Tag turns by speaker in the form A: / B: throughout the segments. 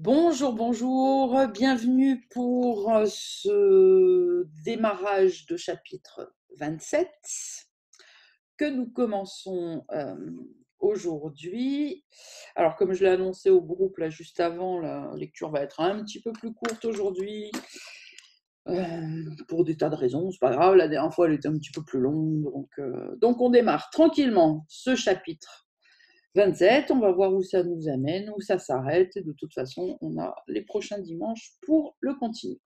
A: Bonjour, bonjour, bienvenue pour ce démarrage de chapitre 27 que nous commençons aujourd'hui. Alors, comme je l'ai annoncé au groupe là juste avant, la lecture va être un petit peu plus courte aujourd'hui pour des tas de raisons. C'est pas grave, la dernière fois elle était un petit peu plus longue, donc on démarre tranquillement ce chapitre 27, on va voir où ça nous amène, où ça s'arrête, et de toute façon, on a les prochains dimanches pour le continuer.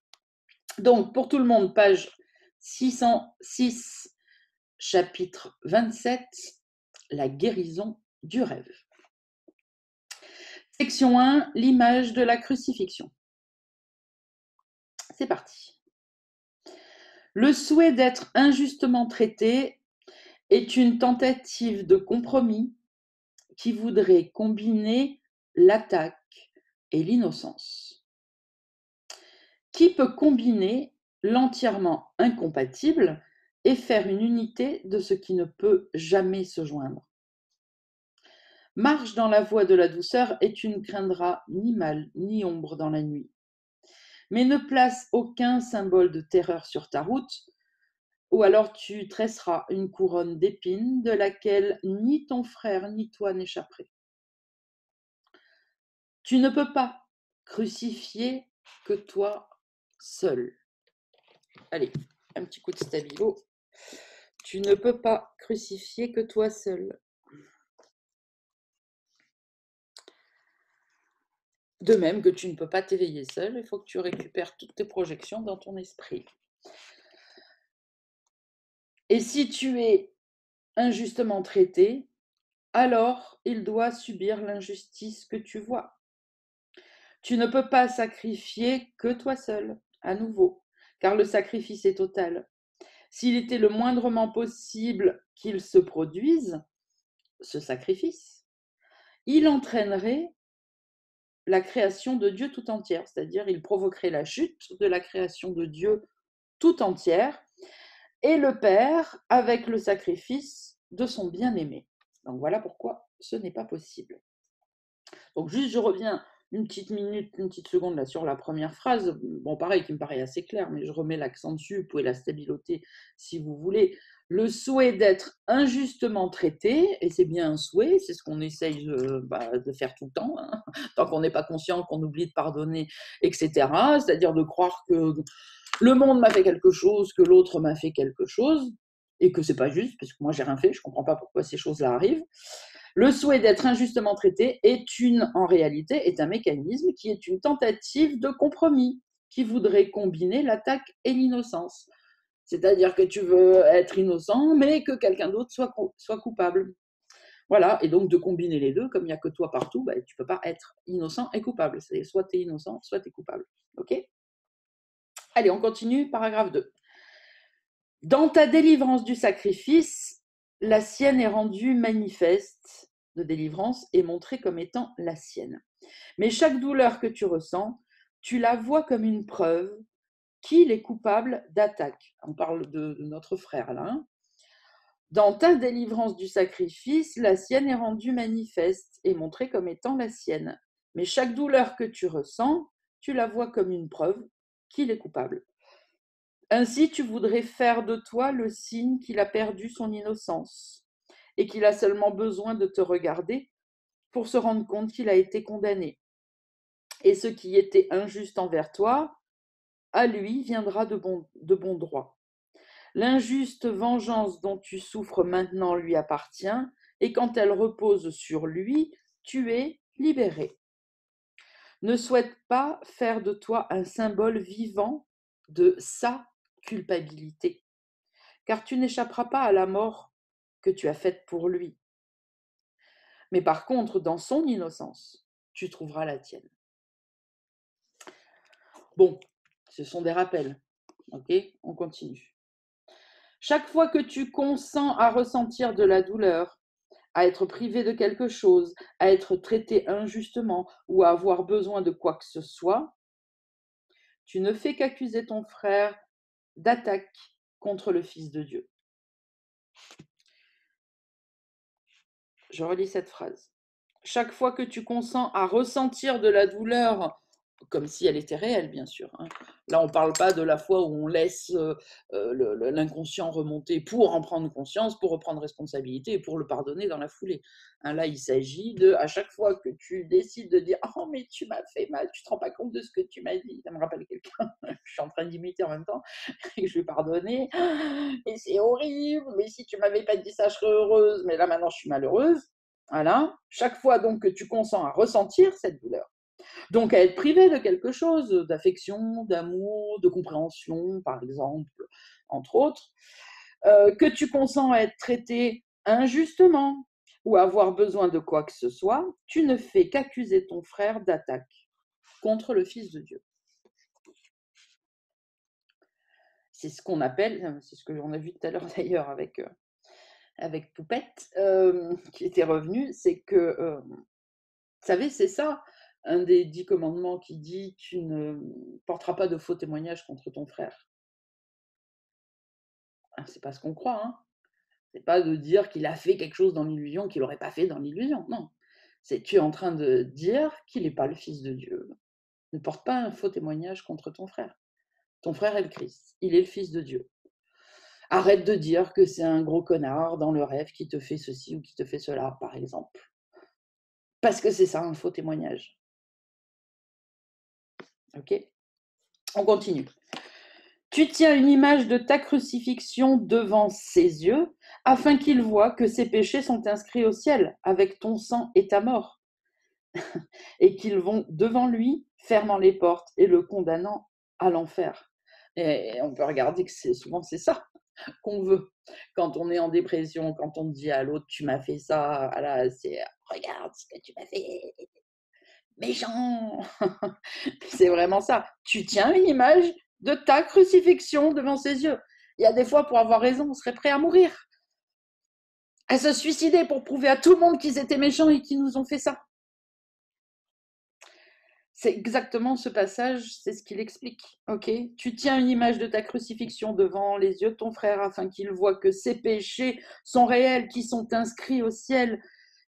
A: Donc, pour tout le monde, page 606, chapitre 27, la guérison du rêve. Section 1, l'image de la crucifixion. C'est parti. Le souhait d'être injustement traité est une tentative de compromis qui voudrait combiner l'attaque et l'innocence. Qui peut combiner l'entièrement incompatible et faire une unité de ce qui ne peut jamais se joindre? Marche dans la voie de la douceur et tu ne craindras ni mal ni ombre dans la nuit. Mais ne place aucun symbole de terreur sur ta route, ou alors tu tresseras une couronne d'épines de laquelle ni ton frère ni toi n'échapperez. Tu ne peux pas crucifier que toi seul. Allez, un petit coup de stabilo. Tu ne peux pas crucifier que toi seul. De même que tu ne peux pas t'éveiller seul, il faut que tu récupères toutes tes projections dans ton esprit. Et si tu es injustement traité, alors il doit subir l'injustice que tu vois. Tu ne peux pas sacrifier que toi seul, à nouveau, car le sacrifice est total. S'il était le moindrement possible qu'il se produise, ce sacrifice, il entraînerait la création de Dieu tout entière, c'est-à-dire il provoquerait la chute de la création de Dieu tout entière et le Père avec le sacrifice de son bien-aimé. Donc voilà pourquoi ce n'est pas possible. Donc juste je reviens une petite minute, une petite seconde là sur la première phrase, bon pareil qui me paraît assez clair, mais je remets l'accent dessus, vous pouvez la stabiloter si vous voulez. Le souhait d'être injustement traité, et c'est bien un souhait, c'est ce qu'on essaye de faire tout le temps, hein, tant qu'on n'est pas conscient, qu'on oublie de pardonner, etc. C'est-à-dire de croire que le monde m'a fait quelque chose, que l'autre m'a fait quelque chose, et que c'est pas juste, parce que moi j'ai rien fait, je comprends pas pourquoi ces choses-là arrivent. Le souhait d'être injustement traité en réalité, est un mécanisme qui est une tentative de compromis, qui voudrait combiner l'attaque et l'innocence. C'est-à-dire que tu veux être innocent, mais que quelqu'un d'autre soit coupable. Voilà, et donc de combiner les deux, comme il n'y a que toi partout, tu ne peux pas être innocent et coupable. C'est soit tu es innocent, soit tu es coupable. Ok? Allez, on continue, paragraphe 2. Dans ta délivrance du sacrifice, la sienne est rendue manifeste de délivrance et montrée comme étant la sienne. Mais chaque douleur que tu ressens, tu la vois comme une preuve qu'il est coupable d'attaque. On parle de notre frère là. Hein. Dans ta délivrance du sacrifice, la sienne est rendue manifeste et montrée comme étant la sienne. Mais chaque douleur que tu ressens, tu la vois comme une preuve qu'il est coupable. Ainsi, tu voudrais faire de toi le signe qu'il a perdu son innocence et qu'il a seulement besoin de te regarder pour se rendre compte qu'il a été condamné. Et ce qui était injuste envers toi, à lui viendra de bon droit. L'injuste vengeance dont tu souffres maintenant lui appartient, et quand elle repose sur lui, tu es libéré. Ne souhaite pas faire de toi un symbole vivant de sa culpabilité, car tu n'échapperas pas à la mort que tu as faite pour lui. Mais par contre, dans son innocence, tu trouveras la tienne. Bon, ce sont des rappels. Ok, on continue. Chaque fois que tu consens à ressentir de la douleur, à être privé de quelque chose, à être traité injustement ou à avoir besoin de quoi que ce soit, tu ne fais qu'accuser ton frère d'attaque contre le Fils de Dieu. Je relis cette phrase. Chaque fois que tu consens à ressentir de la douleur comme si elle était réelle, bien sûr, hein. Là, on ne parle pas de la fois où on laisse l'inconscient remonter pour en prendre conscience, pour reprendre responsabilité et pour le pardonner dans la foulée, hein. Là, il s'agit de, à chaque fois que tu décides de dire « Oh, mais tu m'as fait mal, tu ne te rends pas compte de ce que tu m'as dit », ça me rappelle quelqu'un, je suis en train d'imiter en même temps, et je lui ai pardonné, et c'est horrible, mais si tu m'avais pas dit ça, je serais heureuse, mais là, maintenant, je suis malheureuse. Voilà. Chaque fois donc que tu consens à ressentir cette douleur, donc à être privé de quelque chose, d'affection, d'amour, de compréhension, par exemple, entre autres, que tu consens à être traité injustement ou avoir besoin de quoi que ce soit, tu ne fais qu'accuser ton frère d'attaque contre le Fils de Dieu. C'est ce qu'on appelle, c'est ce que l'on a vu tout à l'heure d'ailleurs avec Poupette, qui était revenue, c'est que, vous savez, c'est ça, un des 10 commandements qui dit: «Tu ne porteras pas de faux témoignages contre ton frère». Ah, c'est pas ce qu'on croit, hein. C'est pas de dire qu'il a fait quelque chose dans l'illusion qu'il n'aurait pas fait dans l'illusion, non. C'est tu es en train de dire qu'il n'est pas le Fils de Dieu. Ne porte pas un faux témoignage contre ton frère. Ton frère est le Christ, il est le Fils de Dieu. Arrête de dire que c'est un gros connard dans le rêve qui te fait ceci ou qui te fait cela, par exemple. Parce que c'est ça un faux témoignage. Ok? On continue. Tu tiens une image de ta crucifixion devant ses yeux, afin qu'il voie que ses péchés sont inscrits au ciel, avec ton sang et ta mort, et qu'ils vont devant lui, fermant les portes et le condamnant à l'enfer. Et on peut regarder que souvent c'est ça qu'on veut. Quand on est en dépression, quand on dit à l'autre, tu m'as fait ça, voilà, c'est regarde ce que tu m'as fait, méchant. C'est vraiment ça. Tu tiens une image de ta crucifixion devant ses yeux. Il y a des fois, pour avoir raison, on serait prêt à mourir, à se suicider pour prouver à tout le monde qu'ils étaient méchants et qu'ils nous ont fait ça. C'est exactement ce passage, c'est ce qu'il explique. Ok, tu tiens une image de ta crucifixion devant les yeux de ton frère afin qu'il voie que ses péchés sont réels, qui sont inscrits au ciel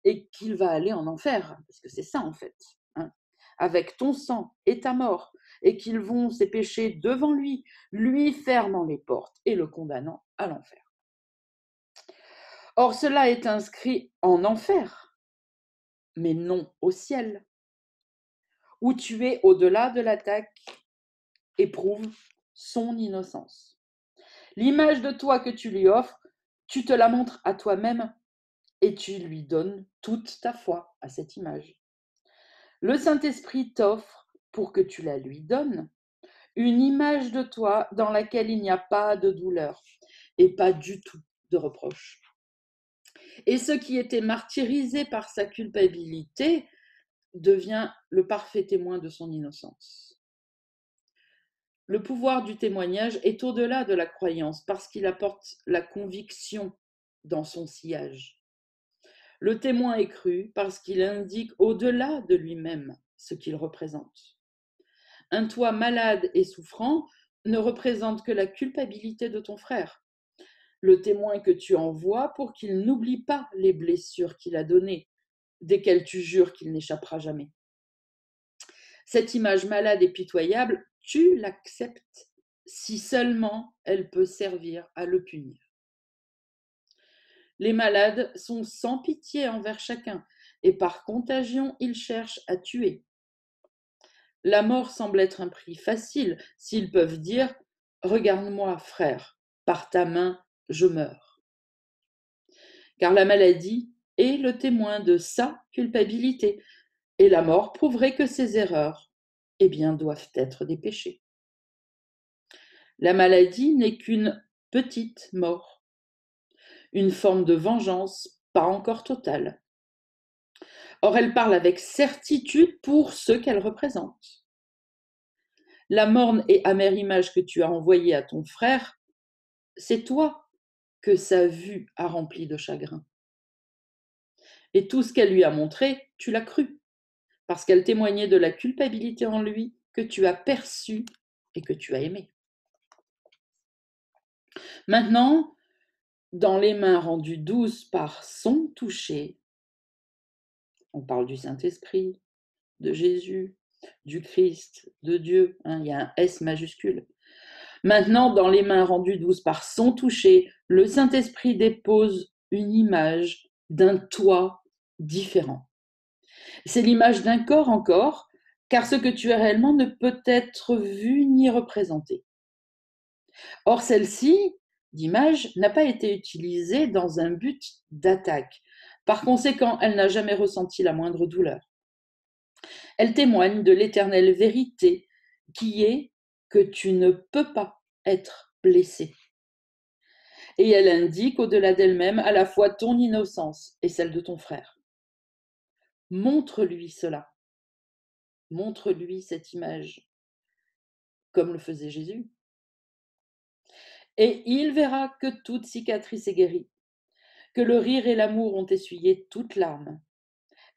A: et qu'il va aller en enfer. Parce que c'est ça en fait. Hein, avec ton sang et ta mort, et qu'ils vont ses péchés devant lui, lui fermant les portes et le condamnant à l'enfer. Or, cela est inscrit en enfer, mais non au ciel, où tu es au-delà de l'attaque, éprouve son innocence. L'image de toi que tu lui offres, tu te la montres à toi-même et tu lui donnes toute ta foi à cette image. Le Saint-Esprit t'offre, pour que tu la lui donnes, une image de toi dans laquelle il n'y a pas de douleur et pas du tout de reproche. Et ce qui était martyrisé par sa culpabilité devient le parfait témoin de son innocence. Le pouvoir du témoignage est au-delà de la croyance parce qu'il apporte la conviction dans son sillage. Le témoin est cru parce qu'il indique au-delà de lui-même ce qu'il représente. Un toi malade et souffrant ne représente que la culpabilité de ton frère, le témoin que tu envoies pour qu'il n'oublie pas les blessures qu'il a données, desquelles tu jures qu'il n'échappera jamais. Cette image malade et pitoyable, tu l'acceptes si seulement elle peut servir à le punir. Les malades sont sans pitié envers chacun et par contagion, ils cherchent à tuer. La mort semble être un prix facile s'ils peuvent dire « Regarde-moi, frère, par ta main, je meurs ». Car la maladie est le témoin de sa culpabilité et la mort prouverait que ses erreurs, eh bien, doivent être des péchés. La maladie n'est qu'une petite mort, une forme de vengeance pas encore totale. Or, elle parle avec certitude pour ce qu'elle représente. La morne et amère image que tu as envoyée à ton frère, c'est toi que sa vue a rempli de chagrin. Et tout ce qu'elle lui a montré, tu l'as cru, parce qu'elle témoignait de la culpabilité en lui que tu as perçue et que tu as aimée. Maintenant, dans les mains rendues douces par son toucher, on parle du Saint-Esprit, de Jésus, du Christ, de Dieu, hein, il y a un S majuscule. Maintenant, dans les mains rendues douces par son toucher, le Saint-Esprit dépose une image d'un toi différent. C'est l'image d'un corps encore, car ce que tu es réellement ne peut être vu ni représenté. Or, celle-ci, d'image, n'a pas été utilisée dans un but d'attaque. Par conséquent, elle n'a jamais ressenti la moindre douleur. Elle témoigne de l'éternelle vérité qui est que tu ne peux pas être blessé. Et elle indique au-delà d'elle-même à la fois ton innocence et celle de ton frère. Montre-lui cela. Montre-lui cette image, comme le faisait Jésus. Et il verra que toute cicatrice est guérie, que le rire et l'amour ont essuyé toute larme.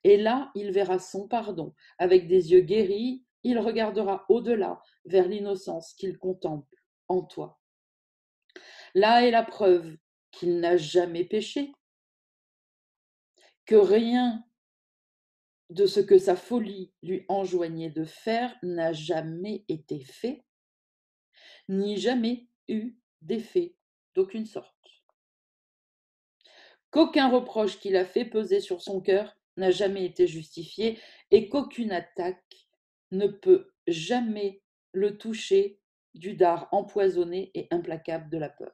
A: Et là, il verra son pardon. Avec des yeux guéris, il regardera au-delà, vers l'innocence qu'il contemple en toi. Là est la preuve qu'il n'a jamais péché, que rien de ce que sa folie lui enjoignait de faire n'a jamais été fait, ni jamais eu d'effet d'aucune sorte. Qu'aucun reproche qu'il a fait peser sur son cœur n'a jamais été justifié et qu'aucune attaque ne peut jamais le toucher du dard empoisonné et implacable de la peur.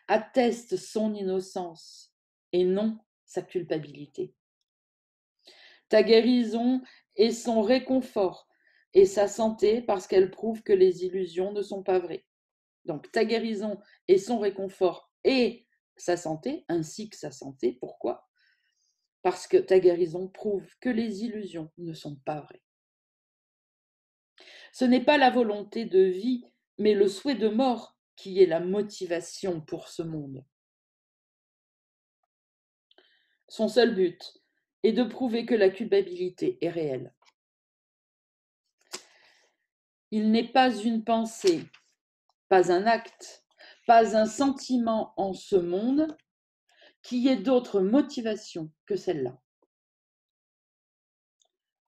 A: Atteste son innocence et non sa culpabilité. Ta guérison est son réconfort et sa santé parce qu'elle prouve que les illusions ne sont pas vraies. Donc ta guérison est son réconfort et sa santé, ainsi que sa santé. Pourquoi ? Parce que ta guérison prouve que les illusions ne sont pas vraies. Ce n'est pas la volonté de vie, mais le souhait de mort qui est la motivation pour ce monde. Son seul but est de prouver que la culpabilité est réelle. Il n'est pas une pensée, pas un acte, pas un sentiment en ce monde qui ait d'autre motivation que celle-là.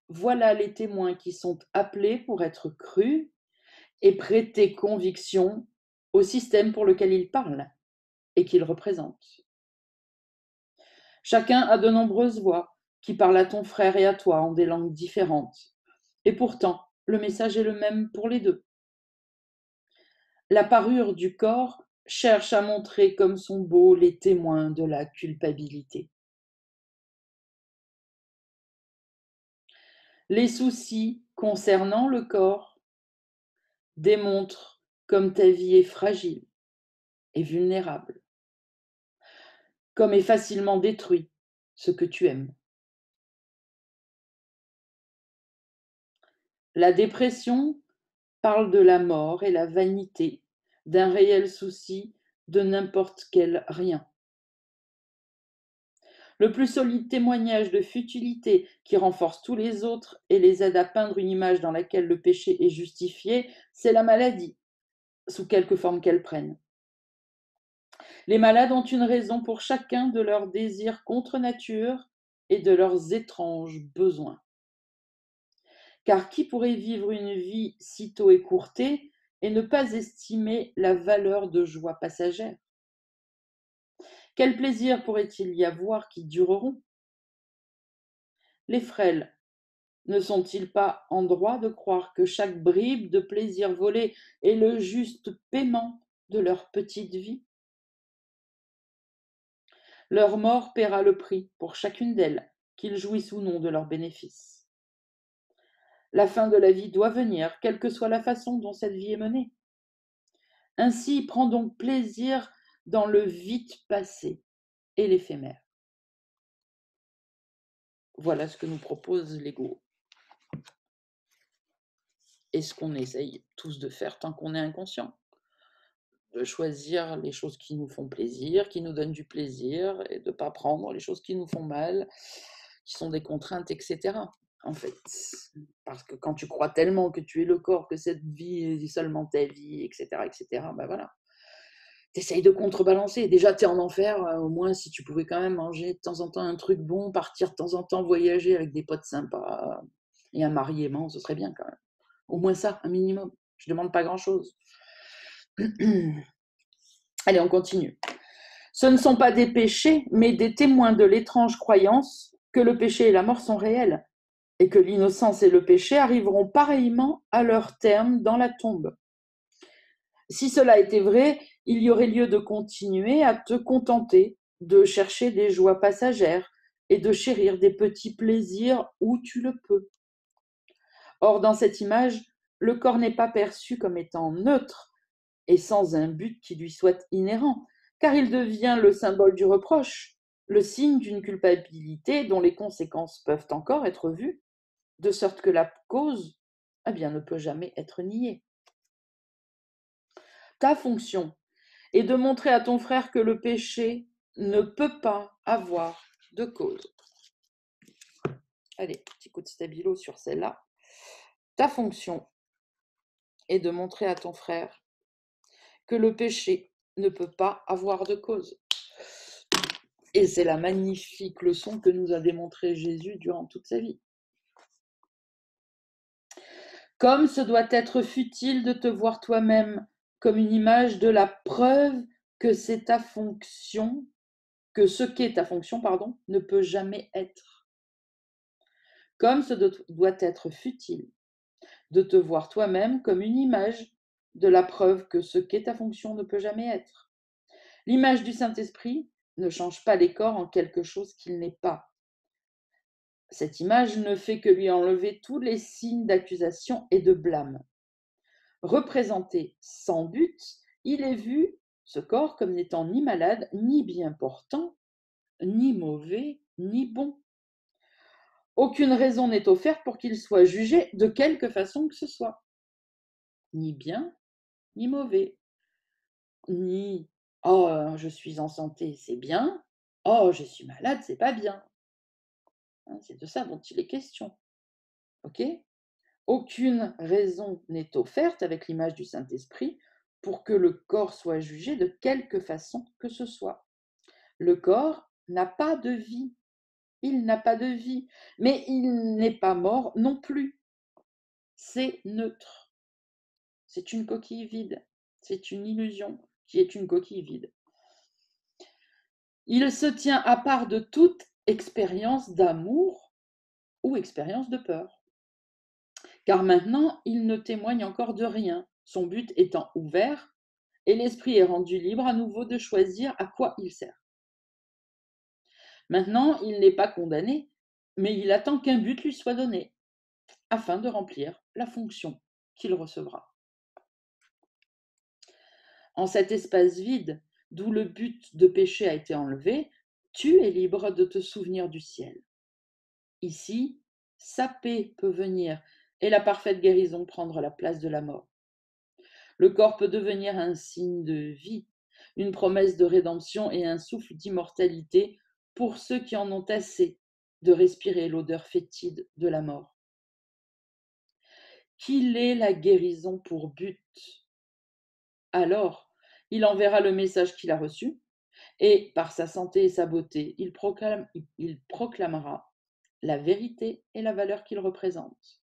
A: Voilà les témoins qui sont appelés pour être crus et prêter conviction au système pour lequel ils parlent et qu'ils représentent. Chacun a de nombreuses voix qui parlent à ton frère et à toi en des langues différentes. Et pourtant, le message est le même pour les deux. La parure du corps cherche à montrer comme sont beaux les témoins de la culpabilité. Les soucis concernant le corps démontrent comme ta vie est fragile et vulnérable, comme est facilement détruit ce que tu aimes. La dépression parle de la mort et la vanité, d'un réel souci de n'importe quel rien. Le plus solide témoignage de futilité qui renforce tous les autres et les aide à peindre une image dans laquelle le péché est justifié, c'est la maladie, sous quelque forme qu'elle prenne. Les malades ont une raison pour chacun de leurs désirs contre nature et de leurs étranges besoins. Car qui pourrait vivre une vie sitôt écourtée et ne pas estimer la valeur de joies passagères ? Quel plaisir pourrait-il y avoir qui dureront ? Les frêles ne sont-ils pas en droit de croire que chaque bribe de plaisir volé est le juste paiement de leur petite vie ? Leur mort paiera le prix pour chacune d'elles, qu'ils jouissent ou non de leurs bénéfices. La fin de la vie doit venir, quelle que soit la façon dont cette vie est menée. Ainsi, prends donc plaisir dans le vite passé et l'éphémère. Voilà ce que nous propose l'ego. Et ce qu'on essaye tous de faire tant qu'on est inconscient. De choisir les choses qui nous font plaisir, qui nous donnent du plaisir, et de ne pas prendre les choses qui nous font mal, qui sont des contraintes, etc. En fait, parce que quand tu crois tellement que tu es le corps, que cette vie est seulement ta vie, etc., ben voilà. T'essayes de contrebalancer. Déjà, tu es en enfer, au moins si tu pouvais quand même manger de temps en temps un truc bon, partir de temps en temps voyager avec des potes sympas, Et un mari aimant, ce serait bien quand même. Au moins ça, un minimum. Je ne demande pas grand-chose. Allez, on continue. Ce ne sont pas des péchés, mais des témoins de l'étrange croyance que le péché et la mort sont réels, et que l'innocence et le péché arriveront pareillement à leur terme dans la tombe. Si cela était vrai, il y aurait lieu de continuer à te contenter, de chercher des joies passagères et de chérir des petits plaisirs où tu le peux. Or, dans cette image, le corps n'est pas perçu comme étant neutre et sans un but qui lui soit inhérent, car il devient le symbole du reproche, le signe d'une culpabilité dont les conséquences peuvent encore être vues, de sorte que la cause, eh bien, ne peut jamais être niée. Ta fonction est de montrer à ton frère que le péché ne peut pas avoir de cause. Allez, petit coup de stabilo sur celle-là. Ta fonction est de montrer à ton frère que le péché ne peut pas avoir de cause. Et c'est la magnifique leçon que nous a démontré Jésus durant toute sa vie. Comme ce doit être futile de te voir toi-même comme une image de la preuve que c'est ta fonction, que ce qu'est ta fonction, ne peut jamais être. Comme ce doit être futile de te voir toi-même comme une image de la preuve que ce qu'est ta fonction ne peut jamais être. L'image du Saint-Esprit ne change pas les corps en quelque chose qu'il n'est pas. Cette image ne fait que lui enlever tous les signes d'accusation et de blâme. Représenté sans but, il est vu, ce corps, comme n'étant ni malade, ni bien portant, ni mauvais, ni bon. Aucune raison n'est offerte pour qu'il soit jugé de quelque façon que ce soit. Ni bien, ni mauvais. Ni « Oh, je suis en santé, c'est bien. Oh, je suis malade, c'est pas bien. » C'est de ça dont il est question. Ok ? Aucune raison n'est offerte avec l'image du Saint-Esprit pour que le corps soit jugé de quelque façon que ce soit. Le corps n'a pas de vie. Il n'a pas de vie. Mais il n'est pas mort non plus. C'est neutre. C'est une coquille vide. C'est une illusion qui est une coquille vide. Il se tient à part de toute expérience d'amour ou expérience de peur. Car maintenant, il ne témoigne encore de rien, son but étant ouvert, et l'esprit est rendu libre à nouveau de choisir à quoi il sert. Maintenant, il n'est pas condamné, mais il attend qu'un but lui soit donné, afin de remplir la fonction qu'il recevra. En cet espace vide, d'où le but de péché a été enlevé, tu es libre de te souvenir du ciel. Ici, sa paix peut venir et la parfaite guérison prendre la place de la mort. Le corps peut devenir un signe de vie, une promesse de rédemption et un souffle d'immortalité pour ceux qui en ont assez de respirer l'odeur fétide de la mort. Qu'il ait la guérison pour but. Alors, il enverra le message qu'il a reçu et, par sa santé et sa beauté, il proclamera la vérité et la valeur qu'il représente.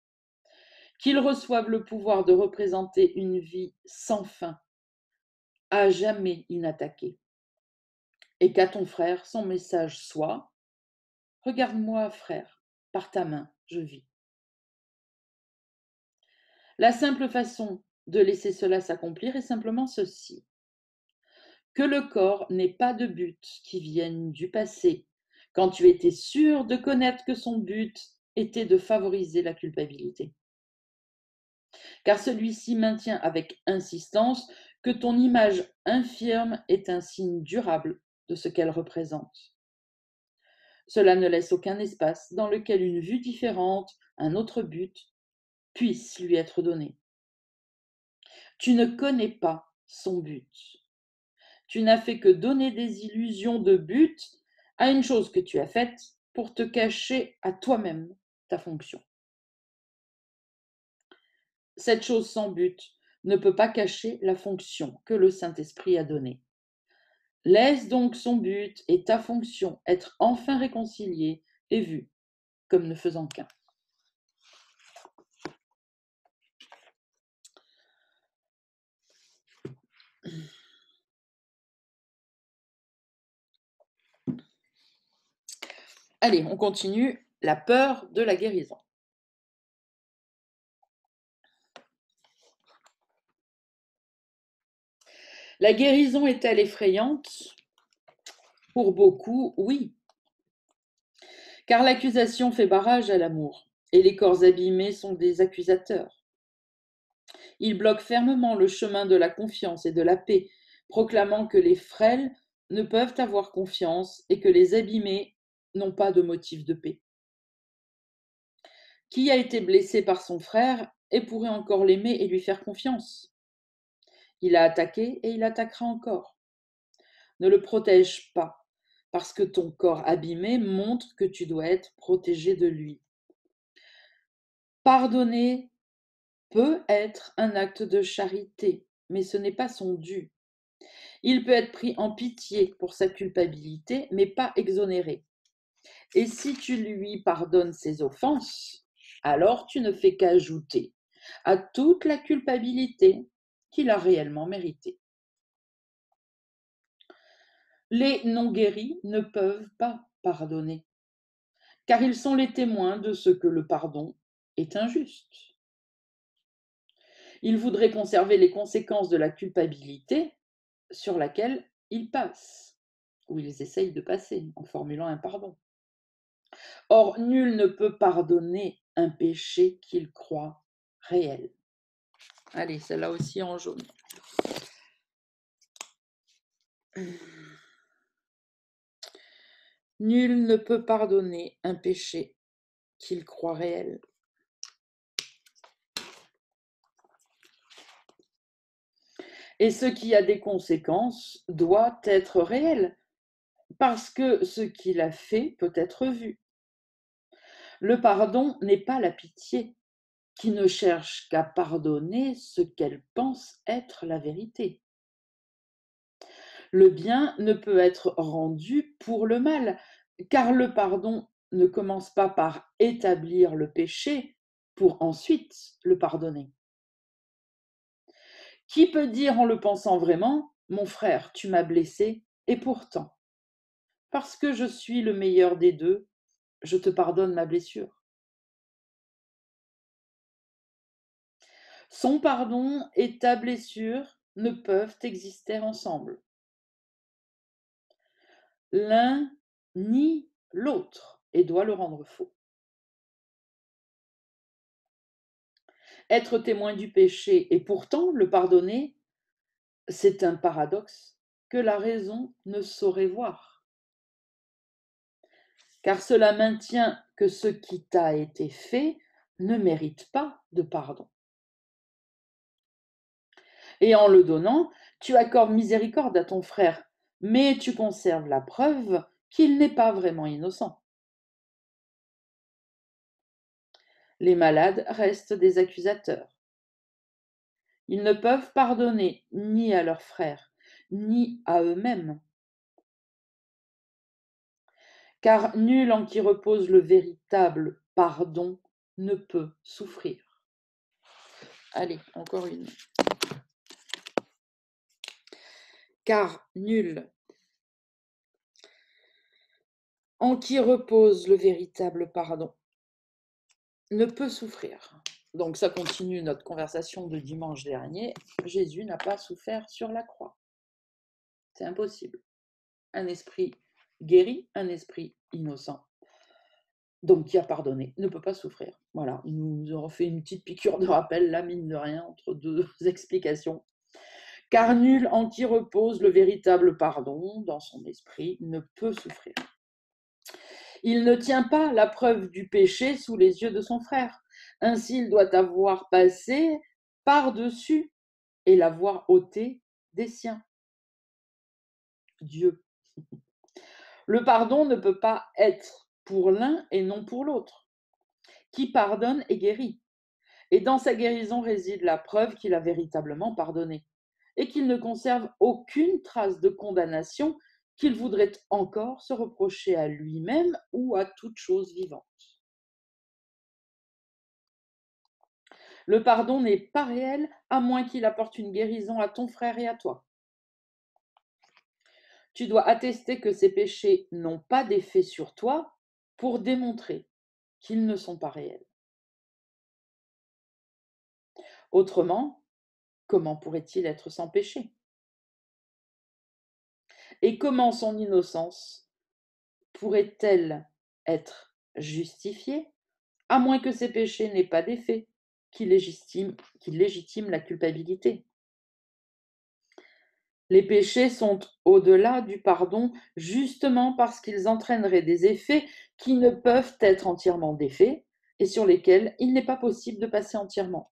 A: Qu'il reçoive le pouvoir de représenter une vie sans fin, à jamais inattaquée. Et qu'à ton frère, son message soit « Regarde-moi, frère, par ta main, je vis. » La simple façon de laisser cela s'accomplir est simplement ceci. Que le corps n'ait pas de but qui vienne du passé, quand tu étais sûr de connaître que son but était de favoriser la culpabilité. Car celui-ci maintient avec insistance que ton image infirme est un signe durable de ce qu'elle représente. Cela ne laisse aucun espace dans lequel une vue différente, un autre but, puisse lui être donné. Tu ne connais pas son but. Tu n'as fait que donner des illusions de but à une chose que tu as faite pour te cacher à toi-même ta fonction. Cette chose sans but ne peut pas cacher la fonction que le Saint-Esprit a donnée. Laisse donc son but et ta fonction être enfin réconciliés et vus comme ne faisant qu'un. Allez, on continue. La peur de la guérison. La guérison est-elle effrayante? Pour beaucoup, oui. Car l'accusation fait barrage à l'amour, et les corps abîmés sont des accusateurs. Ils bloquent fermement le chemin de la confiance et de la paix, proclamant que les frêles ne peuvent avoir confiance et que les abîmés n'ont pas de motif de paix. Qui a été blessé par son frère et pourrait encore l'aimer et lui faire confiance? Il a attaqué et il attaquera encore. Ne le protège pas, parce que ton corps abîmé montre que tu dois être protégé de lui. Pardonner peut être un acte de charité, mais ce n'est pas son dû. Il peut être pris en pitié pour sa culpabilité, mais pas exonéré. Et si tu lui pardonnes ses offenses, alors tu ne fais qu'ajouter à toute la culpabilité qu'il a réellement méritée. Les non-guéris ne peuvent pas pardonner, car ils sont les témoins de ce que le pardon est injuste. Ils voudraient conserver les conséquences de la culpabilité sur laquelle ils passent, ou ils essayent de passer en formulant un pardon. Or, nul ne peut pardonner un péché qu'il croit réel. Allez, celle-là aussi en jaune. Nul ne peut pardonner un péché qu'il croit réel. Et ce qui a des conséquences doit être réel, parce que ce qu'il a fait peut être vu. Le pardon n'est pas la pitié, qui ne cherche qu'à pardonner ce qu'elle pense être la vérité. Le bien ne peut être rendu pour le mal, car le pardon ne commence pas par établir le péché pour ensuite le pardonner. Qui peut dire en le pensant vraiment, mon frère, tu m'as blessé, et pourtant, parce que je suis le meilleur des deux, je te pardonne ma blessure. Son pardon et ta blessure ne peuvent exister ensemble. L'un nie l'autre et doit le rendre faux. Être témoin du péché et pourtant le pardonner, c'est un paradoxe que la raison ne saurait voir. Car cela maintient que ce qui t'a été fait ne mérite pas de pardon. Et en le donnant, tu accordes miséricorde à ton frère, mais tu conserves la preuve qu'il n'est pas vraiment innocent. Les malades restent des accusateurs. Ils ne peuvent pardonner ni à leurs frères, ni à eux-mêmes. Car nul en qui repose le véritable pardon ne peut souffrir. Allez, encore une. Car nul en qui repose le véritable pardon ne peut souffrir. Donc ça continue notre conversation de dimanche dernier. Jésus n'a pas souffert sur la croix. C'est impossible. Un esprit guéri, un esprit innocent, donc qui a pardonné, ne peut pas souffrir. Voilà, il nous aura fait une petite piqûre de rappel, la mine de rien, entre deux explications. Car nul en qui repose le véritable pardon dans son esprit ne peut souffrir. Il ne tient pas la preuve du péché sous les yeux de son frère. Ainsi, il doit avoir passé par-dessus et l'avoir ôté des siens. Dieu. Le pardon ne peut pas être pour l'un et non pour l'autre. Qui pardonne est guéri. Et dans sa guérison réside la preuve qu'il a véritablement pardonné et qu'il ne conserve aucune trace de condamnation qu'il voudrait encore se reprocher à lui-même ou à toute chose vivante. Le pardon n'est pas réel à moins qu'il apporte une guérison à ton frère et à toi. Tu dois attester que ces péchés n'ont pas d'effet sur toi pour démontrer qu'ils ne sont pas réels. Autrement, comment pourrait-il être sans péché? Et comment son innocence pourrait-elle être justifiée, à moins que ses péchés n'aient pas d'effet qui légitime la culpabilité? Les péchés sont au-delà du pardon justement parce qu'ils entraîneraient des effets qui ne peuvent être entièrement défaits et sur lesquels il n'est pas possible de passer entièrement.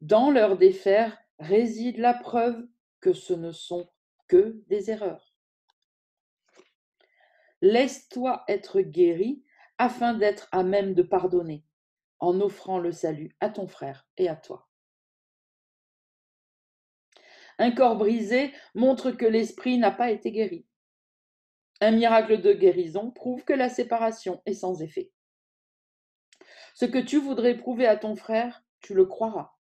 A: Dans leur défaire réside la preuve que ce ne sont que des erreurs. Laisse-toi être guéri afin d'être à même de pardonner, en offrant le salut à ton frère et à toi. Un corps brisé montre que l'esprit n'a pas été guéri. Un miracle de guérison prouve que la séparation est sans effet. Ce que tu voudrais prouver à ton frère, tu le croiras.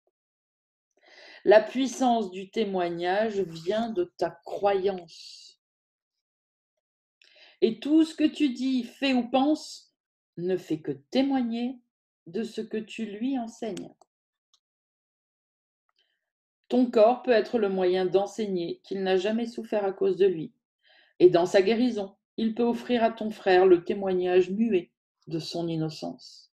A: La puissance du témoignage vient de ta croyance. Et tout ce que tu dis, fais ou penses ne fait que témoigner de ce que tu lui enseignes. Ton corps peut être le moyen d'enseigner qu'il n'a jamais souffert à cause de lui. Et dans sa guérison, il peut offrir à ton frère le témoignage muet de son innocence.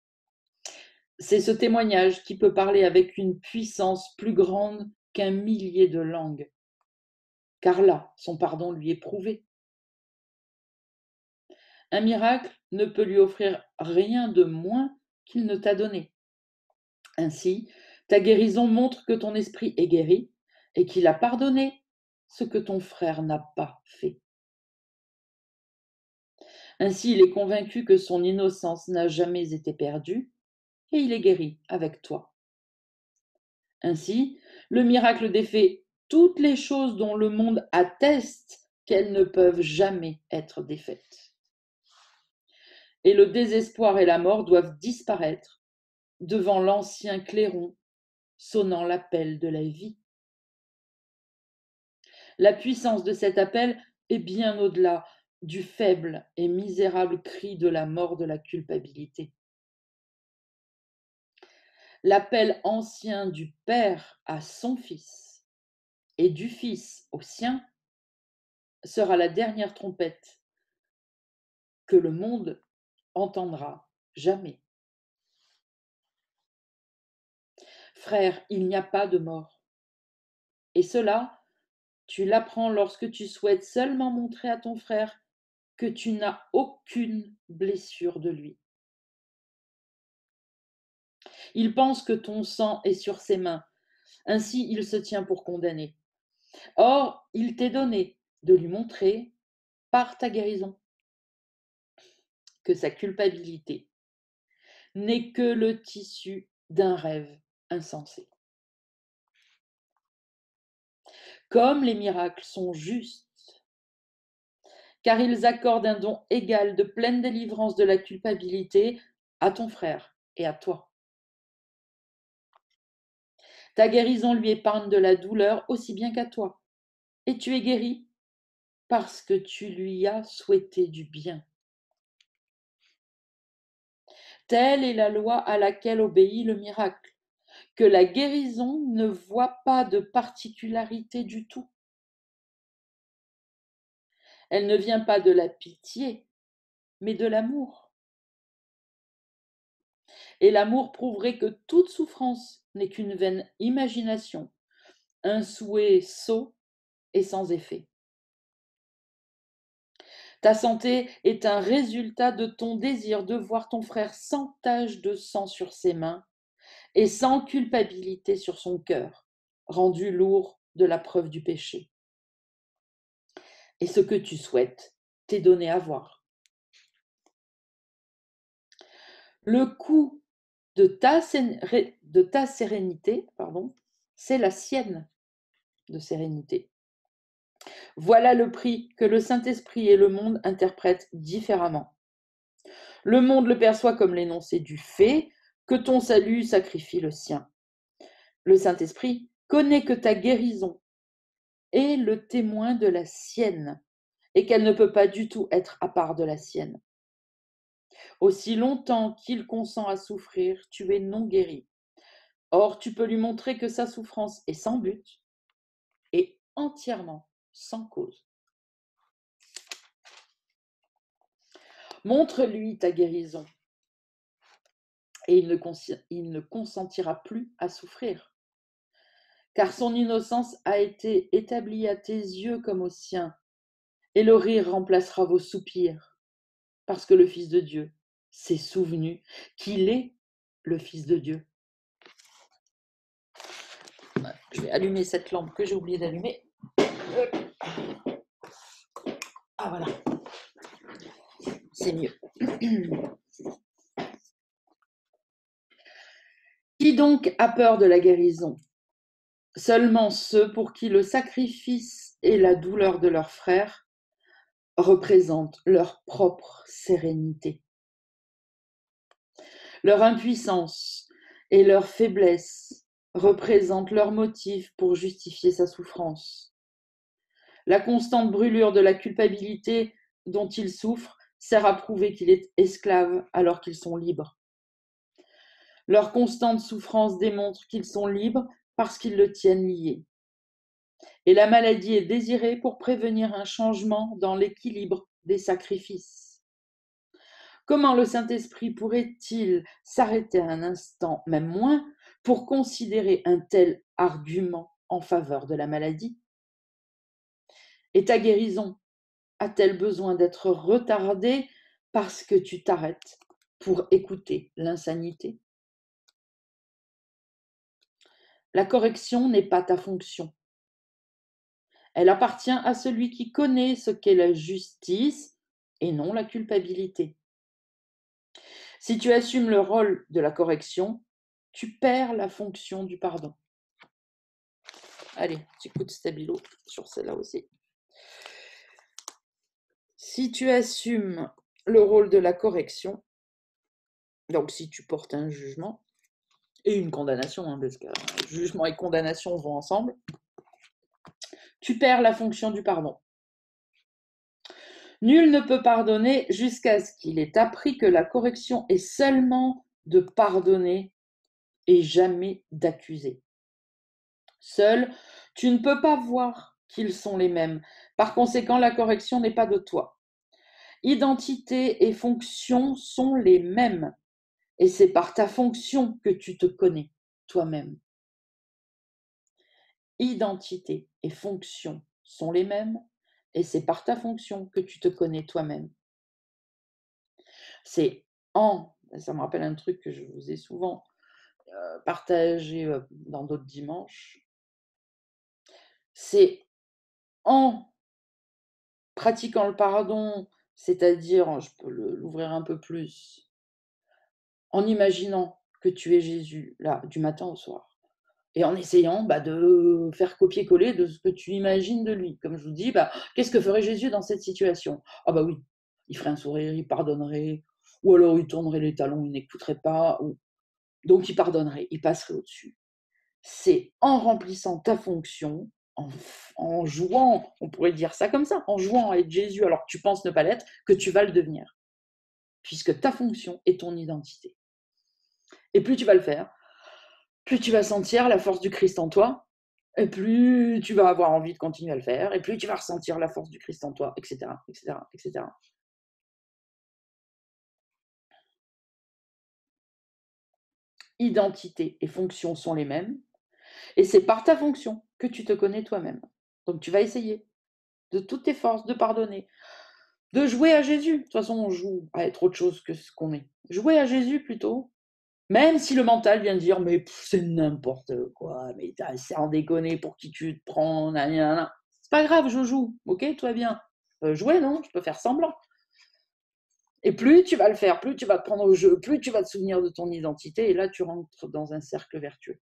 A: C'est ce témoignage qui peut parler avec une puissance plus grande qu'un millier de langues, car là, son pardon lui est prouvé. Un miracle ne peut lui offrir rien de moins qu'il ne t'a donné. Ainsi, ta guérison montre que ton esprit est guéri et qu'il a pardonné ce que ton frère n'a pas fait. Ainsi, il est convaincu que son innocence n'a jamais été perdue et il est guéri avec toi. Ainsi, le miracle défait toutes les choses dont le monde atteste qu'elles ne peuvent jamais être défaites. Et le désespoir et la mort doivent disparaître devant l'ancien clairon sonnant l'appel de la vie. La puissance de cet appel est bien au-delà du faible et misérable cri de la mort de la culpabilité. L'appel ancien du Père à son Fils et du Fils au sien sera la dernière trompette que le monde entendra jamais. Frère, il n'y a pas de mort. Et cela, tu l'apprends lorsque tu souhaites seulement montrer à ton frère que tu n'as aucune blessure de lui. Il pense que ton sang est sur ses mains, ainsi il se tient pour condamner. Or, il t'est donné de lui montrer, par ta guérison, que sa culpabilité n'est que le tissu d'un rêve insensé. Comme les miracles sont justes, car ils accordent un don égal de pleine délivrance de la culpabilité à ton frère et à toi. Ta guérison lui épargne de la douleur aussi bien qu'à toi, et tu es guéri parce que tu lui as souhaité du bien. Telle est la loi à laquelle obéit le miracle, que la guérison ne voit pas de particularité du tout. Elle ne vient pas de la pitié, mais de l'amour. Et l'amour prouverait que toute souffrance n'est qu'une vaine imagination, un souhait sot et sans effet. Ta santé est un résultat de ton désir de voir ton frère sans tache de sang sur ses mains et sans culpabilité sur son cœur, rendu lourd de la preuve du péché. Et ce que tu souhaites t'est donné à voir. Le coût de ta sérénité, c'est la sienne de sérénité. Voilà le prix que le Saint-Esprit et le monde interprètent différemment. Le monde le perçoit comme l'énoncé du fait que ton salut sacrifie le sien. Le Saint-Esprit connaît que ta guérison est le témoin de la sienne et qu'elle ne peut pas du tout être à part de la sienne. Aussi longtemps qu'il consent à souffrir, tu es non guéri. Or, tu peux lui montrer que sa souffrance est sans but et entièrement sans cause. Montre-lui ta guérison et il ne consentira plus à souffrir. Car son innocence a été établie à tes yeux comme aux siens, et le rire remplacera vos soupirs, parce que le Fils de Dieu s'est souvenu qu'il est le Fils de Dieu. Je vais allumer cette lampe que j'ai oublié d'allumer. Ah voilà, c'est mieux. Qui donc a peur de la guérison? Seulement ceux pour qui le sacrifice et la douleur de leurs frères représentent leur propre sérénité. Leur impuissance et leur faiblesse représentent leur motif pour justifier sa souffrance. La constante brûlure de la culpabilité dont ils souffrent sert à prouver qu'il est esclave alors qu'ils sont libres. Leur constante souffrance démontre qu'ils sont libres parce qu'ils le tiennent lié. Et la maladie est désirée pour prévenir un changement dans l'équilibre des sacrifices. Comment le Saint-Esprit pourrait-il s'arrêter un instant, même moins, pour considérer un tel argument en faveur de la maladie? Et ta guérison a-t-elle besoin d'être retardée parce que tu t'arrêtes pour écouter l'insanité? La correction n'est pas ta fonction. Elle appartient à celui qui connaît ce qu'est la justice et non la culpabilité. Si tu assumes le rôle de la correction, tu perds la fonction du pardon. Allez, petit coup de stabilo sur celle-là aussi. Si tu assumes le rôle de la correction, donc si tu portes un jugement et une condamnation, parce que jugement et condamnation vont ensemble, tu perds la fonction du pardon. Nul ne peut pardonner jusqu'à ce qu'il ait appris que la correction est seulement de pardonner et jamais d'accuser. Seul, tu ne peux pas voir qu'ils sont les mêmes. Par conséquent, la correction n'est pas de toi. Identité et fonction sont les mêmes. Et c'est par ta fonction que tu te connais toi-même. Identité et fonction sont les mêmes. Et c'est par ta fonction que tu te connais toi-même. C'est ça me rappelle un truc que je vous ai souvent partagé dans d'autres dimanches. C'est en pratiquant le pardon, c'est-à-dire, je peux l'ouvrir un peu plus, en imaginant que tu es Jésus, là, du matin au soir, et en essayant de faire copier-coller de ce que tu imagines de lui. Comme je vous dis, qu'est-ce que ferait Jésus dans cette situation? Ah bah oui, il ferait un sourire, il pardonnerait, ou alors il tournerait les talons, il n'écouterait pas, donc il pardonnerait, il passerait au-dessus. C'est en remplissant ta fonction, en jouant, on pourrait dire ça comme ça, en jouant à être Jésus alors que tu penses ne pas l'être, que tu vas le devenir. Puisque ta fonction est ton identité. Et plus tu vas le faire, plus tu vas sentir la force du Christ en toi, et plus tu vas avoir envie de continuer à le faire, et plus tu vas ressentir la force du Christ en toi, etc., etc., etc. Identité et fonction sont les mêmes, et c'est par ta fonction que tu te connais toi-même. Donc tu vas essayer de toutes tes forces de pardonner, de jouer à Jésus. De toute façon, on joue à être autre chose que ce qu'on est. Jouer à Jésus plutôt, même si le mental vient dire mais c'est n'importe quoi, mais c'est en déconner pour qui tu te prends, nanana. C'est pas grave, je joue, ok, tout va bien. Jouer, non, je peux faire semblant. Et plus tu vas le faire, plus tu vas te prendre au jeu, plus tu vas te souvenir de ton identité, et là tu rentres dans un cercle vertueux.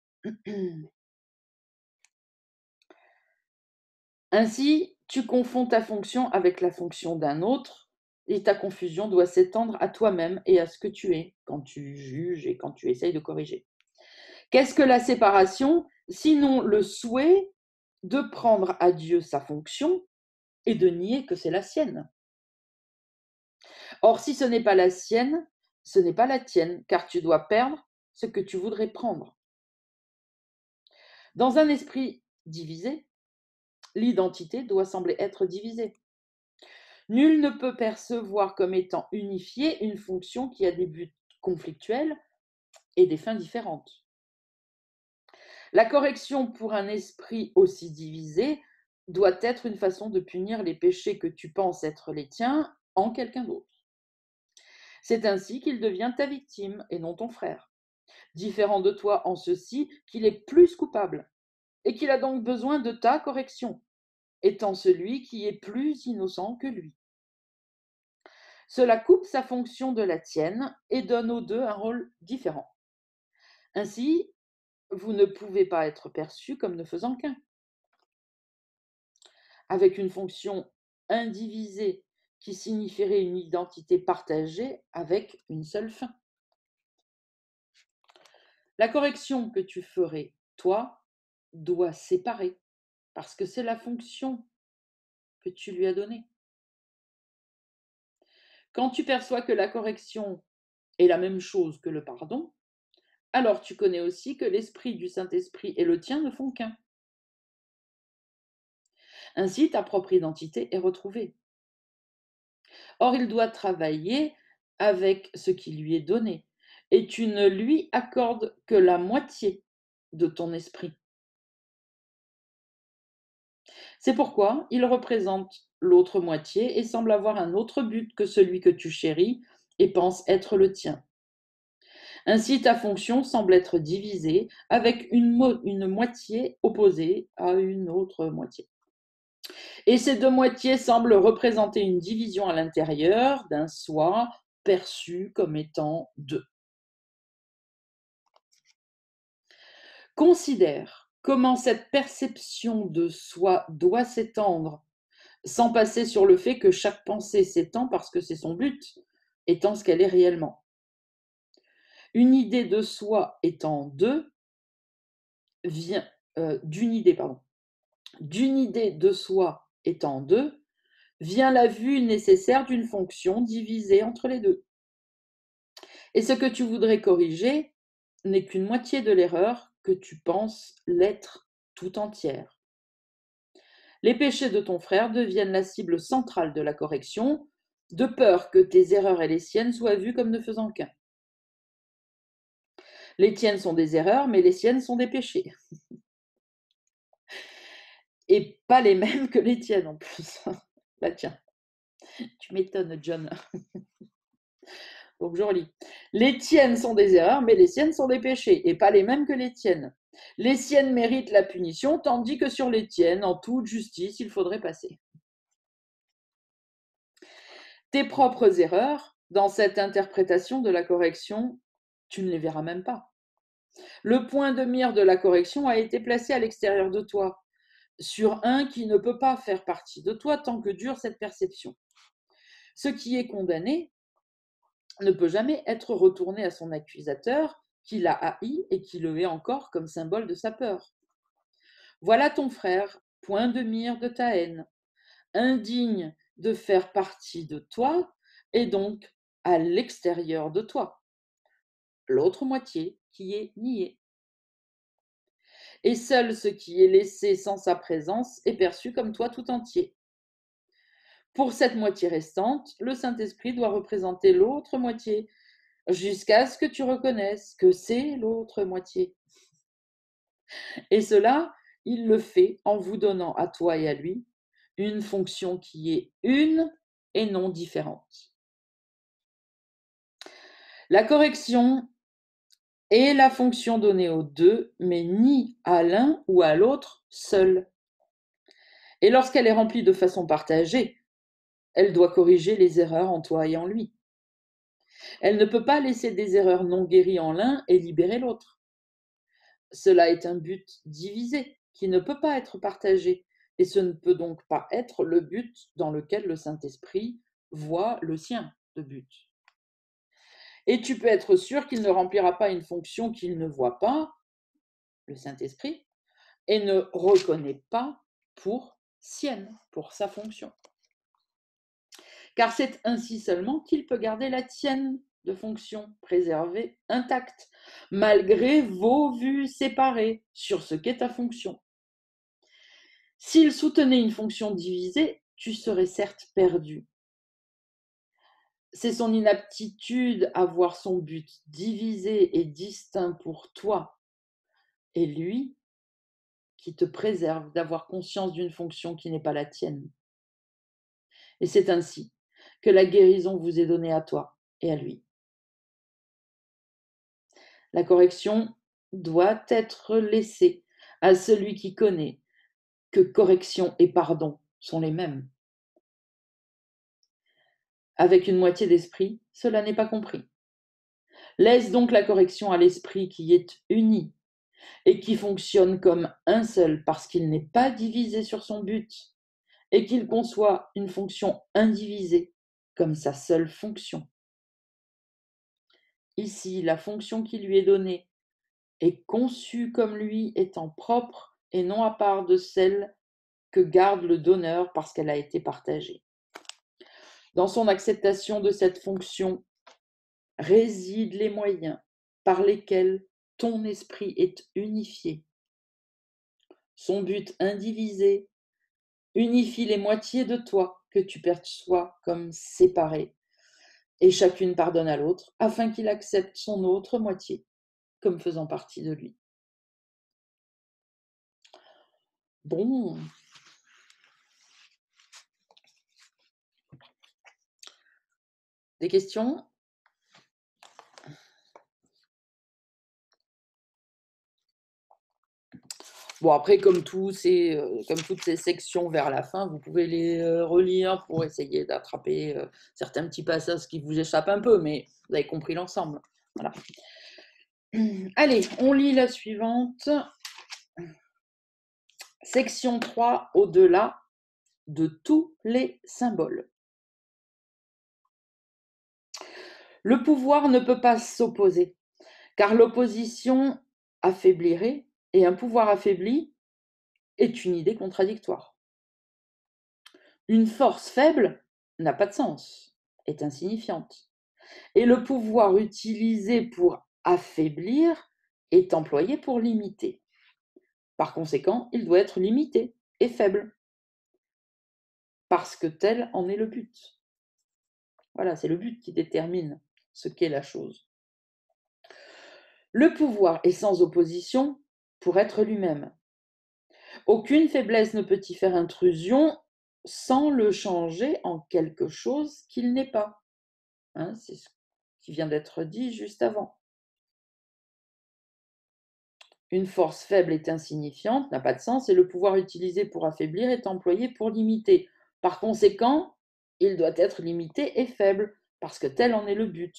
A: Ainsi, tu confonds ta fonction avec la fonction d'un autre, et ta confusion doit s'étendre à toi-même et à ce que tu es quand tu juges et quand tu essayes de corriger. Qu'est-ce que la séparation, sinon le souhait de prendre à Dieu sa fonction et de nier que c'est la sienne? Or, si ce n'est pas la sienne, ce n'est pas la tienne, car tu dois perdre ce que tu voudrais prendre. Dans un esprit divisé, l'identité doit sembler être divisée. Nul ne peut percevoir comme étant unifiée une fonction qui a des buts conflictuels et des fins différentes. La correction pour un esprit aussi divisé doit être une façon de punir les péchés que tu penses être les tiens en quelqu'un d'autre. C'est ainsi qu'il devient ta victime et non ton frère, différent de toi en ceci qu'il est plus coupable et qu'il a donc besoin de ta correction, étant celui qui est plus innocent que lui. Cela coupe sa fonction de la tienne et donne aux deux un rôle différent. Ainsi, vous ne pouvez pas être perçus comme ne faisant qu'un. Avec une fonction indivisée qui signifierait une identité partagée avec une seule fin. La correction que tu ferais, toi, doit séparer, parce que c'est la fonction que tu lui as donnée. Quand tu perçois que la correction est la même chose que le pardon, alors tu connais aussi que l'esprit du Saint-Esprit et le tien ne font qu'un. Ainsi, ta propre identité est retrouvée. Or, il doit travailler avec ce qui lui est donné, et tu ne lui accordes que la moitié de ton esprit. C'est pourquoi il représente l'autre moitié et semble avoir un autre but que celui que tu chéris et penses être le tien. Ainsi, ta fonction semble être divisée avec une moitié opposée à une autre moitié. Et ces deux moitiés semblent représenter une division à l'intérieur d'un soi perçu comme étant deux. Considère comment cette perception de soi doit s'étendre, sans passer sur le fait que chaque pensée s'étend parce que c'est son but, étant ce qu'elle est réellement. Une idée de soi étant deux, vient d'une idée, pardon, d'une idée de soi étant deux, vient la vue nécessaire d'une fonction divisée entre les deux. Et ce que tu voudrais corriger n'est qu'une moitié de l'erreur que tu penses l'être tout entière. Les péchés de ton frère deviennent la cible centrale de la correction, de peur que tes erreurs et les siennes soient vues comme ne faisant qu'un. Les tiennes sont des erreurs, mais les siennes sont des péchés. Et pas les mêmes que les tiennes en plus. Bah tiens, tu m'étonnes, John. Donc je relis. Les tiennes sont des erreurs, mais les siennes sont des péchés, et pas les mêmes que les tiennes. Les siennes méritent la punition, tandis que sur les tiennes, en toute justice, il faudrait passer. Tes propres erreurs, dans cette interprétation de la correction, tu ne les verras même pas. Le point de mire de la correction a été placé à l'extérieur de toi, sur un qui ne peut pas faire partie de toi tant que dure cette perception. Ce qui est condamné ne peut jamais être retourné à son accusateur, qui l'a haï et qui le hait encore comme symbole de sa peur. Voilà ton frère, point de mire de ta haine, indigne de faire partie de toi et donc à l'extérieur de toi, l'autre moitié qui est niée. Et seul ce qui est laissé sans sa présence est perçu comme toi tout entier. Pour cette moitié restante, le Saint-Esprit doit représenter l'autre moitié, jusqu'à ce que tu reconnaisses que c'est l'autre moitié. Et cela, il le fait en vous donnant à toi et à lui une fonction qui est une et non différente. La correction est la fonction donnée aux deux, mais ni à l'un ou à l'autre seul. Et lorsqu'elle est remplie de façon partagée, elle doit corriger les erreurs en toi et en lui. Elle ne peut pas laisser des erreurs non guéries en l'un et libérer l'autre. Cela est un but divisé qui ne peut pas être partagé, et ce ne peut donc pas être le but dans lequel le Saint-Esprit voit le sien de but. Et tu peux être sûr qu'il ne remplira pas une fonction qu'il ne voit pas, le Saint-Esprit, et ne reconnaît pas pour sienne, pour sa fonction. Car c'est ainsi seulement qu'il peut garder la tienne de fonction préservée intacte, malgré vos vues séparées sur ce qu'est ta fonction. S'il soutenait une fonction divisée, tu serais certes perdu. C'est son inaptitude à voir son but divisé et distinct pour toi et lui qui te préserve d'avoir conscience d'une fonction qui n'est pas la tienne. Et c'est ainsi que la guérison vous est donnée à toi et à lui. La correction doit être laissée à celui qui connaît que correction et pardon sont les mêmes. Avec une moitié d'esprit, cela n'est pas compris. Laisse donc la correction à l'esprit qui est uni et qui fonctionne comme un seul parce qu'il n'est pas divisé sur son but et qu'il conçoit une fonction indivisée comme sa seule fonction. Ici, la fonction qui lui est donnée est conçue comme lui étant propre et non à part de celle que garde le donneur parce qu'elle a été partagée. Dans son acceptation de cette fonction résident les moyens par lesquels ton esprit est unifié. Son but indivisé unifie les moitiés de toi que tu perçois comme séparées, et chacune pardonne à l'autre afin qu'il accepte son autre moitié comme faisant partie de lui. Bon. Des questions? Bon, après, comme toutes ces sections vers la fin, vous pouvez les relire pour essayer d'attraper certains petits passages qui vous échappent un peu, mais vous avez compris l'ensemble. Voilà. Allez, on lit la suivante. Section 3, au-delà de tous les symboles. Le pouvoir ne peut pas s'opposer, car l'opposition affaiblirait, et un pouvoir affaibli est une idée contradictoire. Une force faible n'a pas de sens, est insignifiante. Et le pouvoir utilisé pour affaiblir est employé pour limiter. Par conséquent, il doit être limité et faible, parce que tel en est le but. Voilà, c'est le but qui détermine ce qu'est la chose. Le pouvoir est sans opposition pour être lui-même. Aucune faiblesse ne peut y faire intrusion sans le changer en quelque chose qu'il n'est pas. Hein, c'est ce qui vient d'être dit juste avant. Une force faible est insignifiante, n'a pas de sens, et le pouvoir utilisé pour affaiblir est employé pour limiter. Par conséquent, il doit être limité et faible, parce que tel en est le but.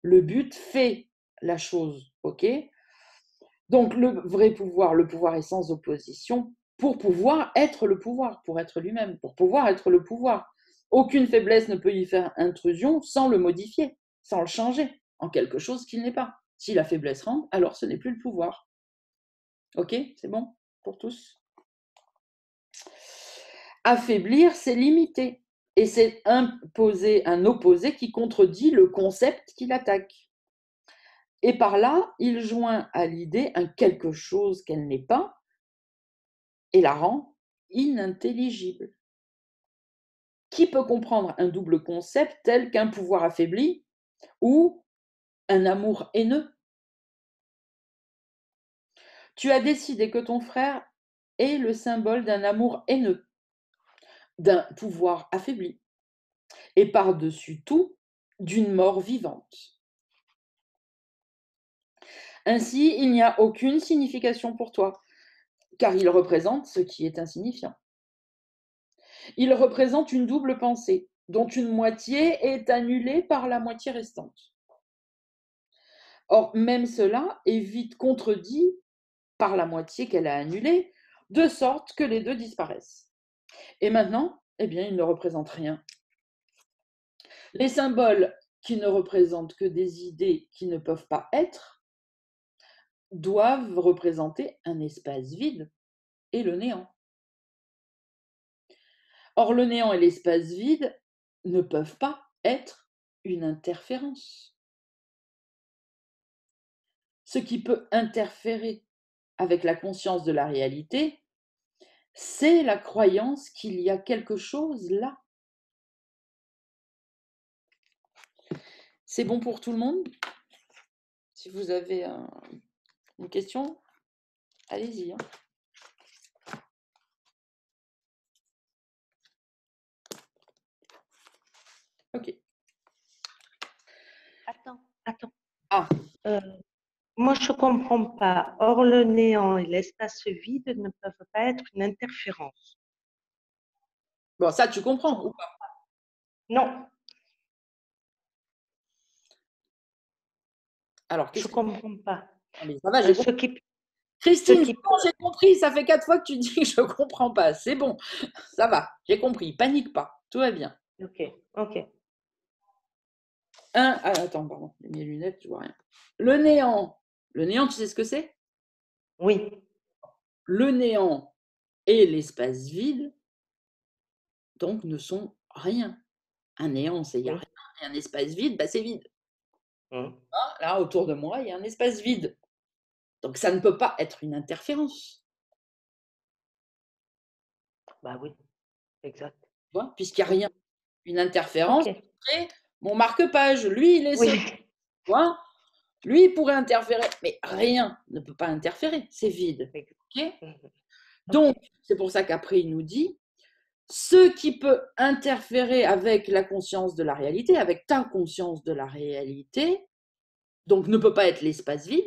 A: Le but fait la chose, ok? Donc le vrai pouvoir, le pouvoir est sans opposition pour pouvoir être le pouvoir, pour être lui-même, pour pouvoir être le pouvoir. Aucune faiblesse ne peut y faire intrusion sans le modifier, sans le changer en quelque chose qu'il n'est pas. Si la faiblesse rentre, alors ce n'est plus le pouvoir. Ok, c'est bon pour tous? Affaiblir, c'est limiter. Et c'est imposer un opposé qui contredit le concept qu'il attaque. Et par là, il joint à l'idée un quelque chose qu'elle n'est pas et la rend inintelligible. Qui peut comprendre un double concept tel qu'un pouvoir affaibli ou un amour haineux? Tu as décidé que ton frère est le symbole d'un amour haineux, d'un pouvoir affaibli, et par-dessus tout, d'une mort vivante. Ainsi, il n'y a aucune signification pour toi, car il représente ce qui est insignifiant. Il représente une double pensée, dont une moitié est annulée par la moitié restante. Or, même cela est vite contredit par la moitié qu'elle a annulée, de sorte que les deux disparaissent. Et maintenant, eh bien, ils ne représentent rien. Les symboles qui ne représentent que des idées qui ne peuvent pas être doivent représenter un espace vide et le néant. Or, le néant et l'espace vide ne peuvent pas être une interférence. Ce qui peut interférer avec la conscience de la réalité, c'est la croyance qu'il y a quelque chose là. C'est bon pour tout le monde? Si vous avez une question, allez-y, hein. OK.
B: Attends.
A: Ah,
B: Moi, je comprends pas. Or, le néant et l'espace vide ne peuvent pas être une interférence.
A: bon, ça tu comprends ou pas?
B: Non,
A: Alors,
B: je
A: qu'est-ce que
B: comprends pas.
A: non, mais ça va,
B: Euh,
A: j'ai
B: ce
A: compris.
B: qui, ce
A: Christine, c'est
B: qui
A: bon,
B: peut,
A: j'ai compris, ça fait 4 fois que tu dis que je comprends pas. C'est bon, ça va, j'ai compris, panique pas, tout va bien.
B: ok.
A: Ah, attends, pardon, j'ai mis les lunettes, je vois rien. Le néant, tu sais ce que c'est?
B: Oui,
A: Le néant et l'espace vide, donc, ne sont rien. Un néant, c'est il y a
B: oui.
A: rien et un espace vide, bah, c'est vide.
B: Hum.
A: Hein, là, autour de moi, il y a un espace vide. Donc ça ne peut pas être une interférence,
B: Bah oui, exact.
A: tu vois? Puisqu'il n'y a
B: Ok,
A: rien. Une interférence,
B: ok.
A: ce serait mon marque-page. Lui, il est seul,
B: Oui.
A: tu vois? Lui, il pourrait interférer, mais rien ne peut pas interférer, c'est vide. OK?
B: Mhm. Ok,
A: Donc, c'est pour ça qu'après, il nous dit, ce qui peut interférer avec la conscience de la réalité, avec ta conscience de la réalité, donc ne peut pas être l'espace vide,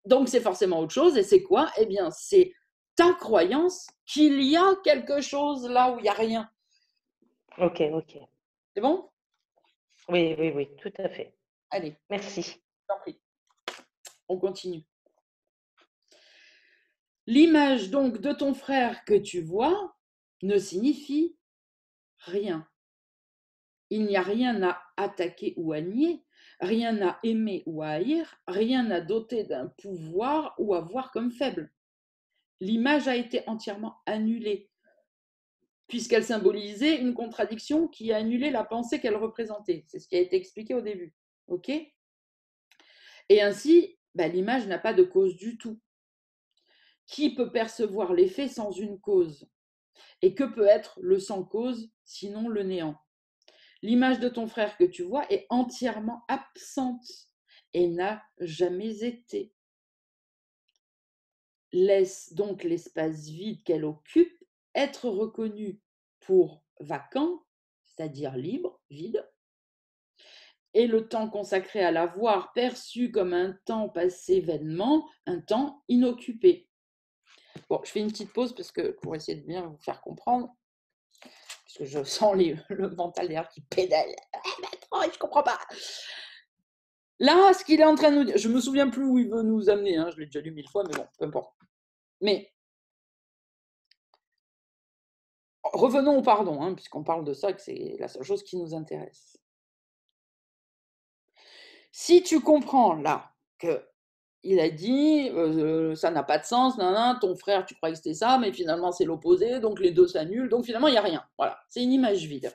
A: donc c'est forcément autre chose, et c'est quoi? Eh bien, c'est ta croyance qu'il y a quelque chose là où il n'y a rien.
B: ok.
A: C'est bon?
B: Oui, tout à fait.
A: Allez,
B: Merci.
A: je t'en prie, on continue. L'image donc de ton frère que tu vois ne signifie rien. Il n'y a rien à attaquer ou à nier, rien à aimer ou à haïr, rien à doter d'un pouvoir ou à voir comme faible. L'image a été entièrement annulée, puisqu'elle symbolisait une contradiction qui a annulé la pensée qu'elle représentait. C'est ce qui a été expliqué au début. OK? Et ainsi, bah, l'image n'a pas de cause du tout. Qui peut percevoir l'effet sans une cause? Et que peut être le sans cause, sinon le néant? L'image de ton frère que tu vois est entièrement absente et n'a jamais été. Laisse donc l'espace vide qu'elle occupe être reconnu pour vacant, c'est-à-dire libre, vide, et le temps consacré à la voir perçu comme un temps passé vainement, un temps inoccupé. Bon, je fais une petite pause parce que pour essayer de bien vous faire comprendre, parce que je sens le mental derrière qui pédale. Ah, je comprends pas. Là, ce qu'il est en train de nous dire, je me souviens plus où il veut nous amener, hein, je l'ai déjà lu 1000 fois, mais bon, peu importe. Mais revenons au pardon, hein, puisqu'on parle de ça, que c'est la seule chose qui nous intéresse. Si tu comprends là que il a dit ça n'a pas de sens, nan, ton frère, tu croyais que c'était ça, mais finalement c'est l'opposé, donc les deux s'annulent, donc finalement il n'y a rien. Voilà, c'est une image vide.